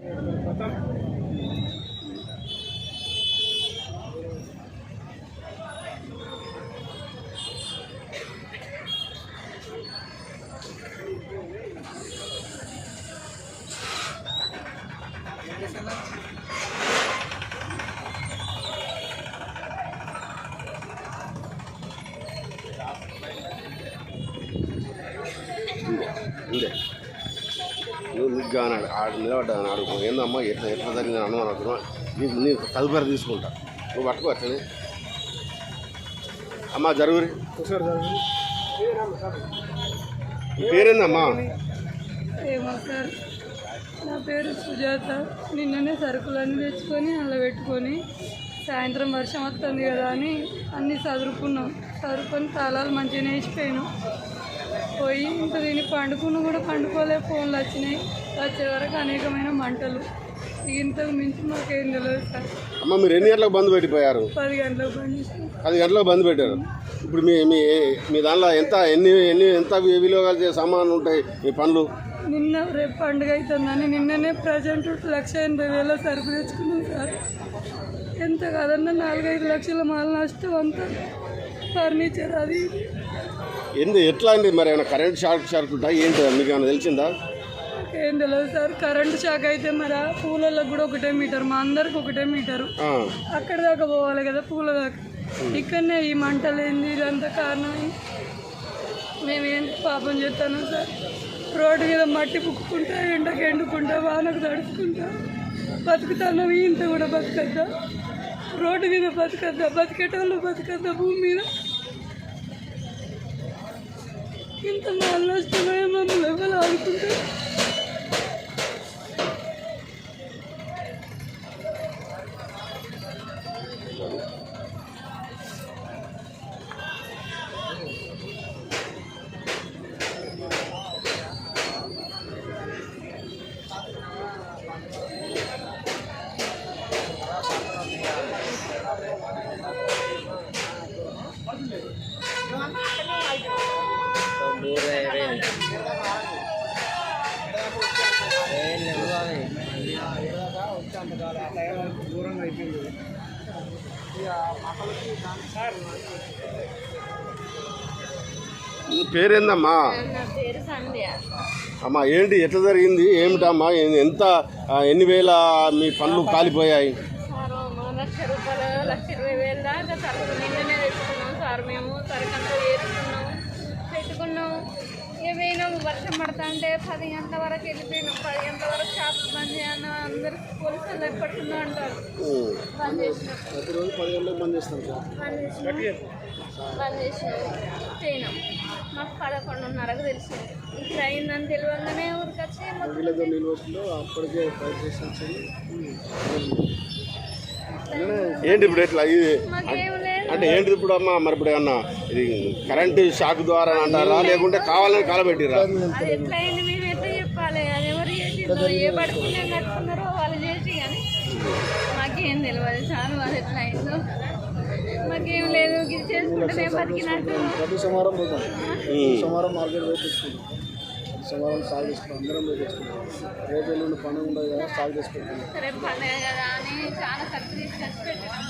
నువ్వు ఆడు నిలబడ్డాను అడుగు ఏందమ్మా ఎట్లా ఎట్లా జరిగిందని అనుమానం అనుకున్నా నీకు తదుపరి తీసుకుంటా నువ్వు పట్టుకో అట్లనే అమ్మా జరుగురి పేరేందమ్మా? ఏమో సార్, నా పేరు సుజాత. నిన్ననే సరుకులన్నీ తెచ్చుకొని అలా పెట్టుకొని సాయంత్రం వర్షం వస్తుంది కదా అని అన్నీ చదువుకొని తాళాలు మంచిగా వేసిపోయాను. పోయి ఇంకా దీన్ని పండుకున్న కూడా పండుకోలే. ఫోన్లు వచ్చినాయి, వచ్చే వరకు అనేకమైన మంటలు. ఇంతకు మించి మాకేం తెలియదు సార్. అమ్మ మీరు ఎన్ని గంటలకు బంద్ పెట్టిపోయారు? 10 గంటలకు బంద్ చేసాం. 10 గంటలకు బంద్ పెట్టారు. ఇప్పుడు మీ మీ మీ దానిలో ఎంత విలువ కలిసే సామాన్లు ఉంటాయి మీ పనులు? నిన్న రేపు పండుగ అవుతుందని నిన్ననే ప్రజెంట్ 1,80,000 సరుకు తెచ్చుకున్నాం సార్. ఎంత కాదన్నా 4-5 లక్షల మాల నష్టం. అంతా ఫర్నిచర్ అది ఎట్లా అండి? మరి ఏమైనా కరెంట్ షార్ట్ ఉంటాయి ఏంటి మీకు ఏమైనా తెలిసిందా? ఏం తెలియదు సార్. కరెంటు షాక్ అయితే మరి పూలలకు కూడా ఒకటే మీటర్, మా అందరికి ఒకటే మీటరు. అక్కడ దాకా పోవాలి కదా పూల దాకా. ఇక్కడనే ఈ మంటలేంది ఇదంతా కారణం. మేమేంటి పాపం చేస్తాను సార్. రోడ్డు మీద మట్టి పుక్కుంటా, ఎండకు ఎండుకుంటా, వానకు తడుచుకుంటా బతుకుతాను. ఇంత కూడా బతకద్దా? రోడ్డు మీద బతకద్దా? బతికేటోళ్ళు బతకద్దా? భూమి మీద ఇంత మాల నష్టమే మమ్మల్ని ఎవరు ఆడుకుంటారు? దూరంగా అయిపోయింది. పేరేందమ్మా? అమ్మా ఏంటి ఎట్లా జరిగింది ఏమిటమ్మా? ఎన్ని వేల మీ పనులు కాలిపోయాయి? ₹1,00,000 1,20,000 దాకా సరుకు నిన్ననే తెచ్చుకున్నాం సార్. మేము సరుకంతా పెట్టుకున్నాం. పోయినాము. వర్షం పడతా అంటే 10 గంటల వరకు వెళ్ళిపోయినాం. 10 గంటల వరకు షాపులు బంద్ చేయను అందరు పోలీసులు ఎప్పటికున్నా అంటారు. బంద్ చేసినాం. బంద్ చేసినాం పోయినాం. మాకు 11:30కు తెలిసింది. ఇక్కడ అయిందని తెలియగానే ఊరికి వచ్చి ఏంటి ఇప్పుడు ఎట్లా అంటే ఏంటి ఇప్పుడు అమ్మా? మరి ఇప్పుడు ఏమన్నా ఇది కరెంటు షాక్ ద్వారా అంటారా లేకుంటే కావాలని కాలబెట్టిరా? అది ఎట్లా అయింది మేము ఎట్లా చెప్పాలి? అది ఎవరు చేసిందో ఏ పడుకునే కట్టుకున్నారో వాళ్ళు చేసి కానీ మాకేం తెలియదు సార్. అది ఎట్లా అయిందో మాకేం లేదు. ఇది చేసుకుంటే బతికినట్టు. సోమవారం సాగు చేసుకుంటాం, అందరం పోయి తెచ్చుకుంటాం. రేపు ఎల్లుండి పండుగ ఉండదు కదా, సాగు చేసుకుంటాం. రేపు పండుగ కదా అని చాలా ఖర్చు తీసుకొచ్చి పెట్టాం.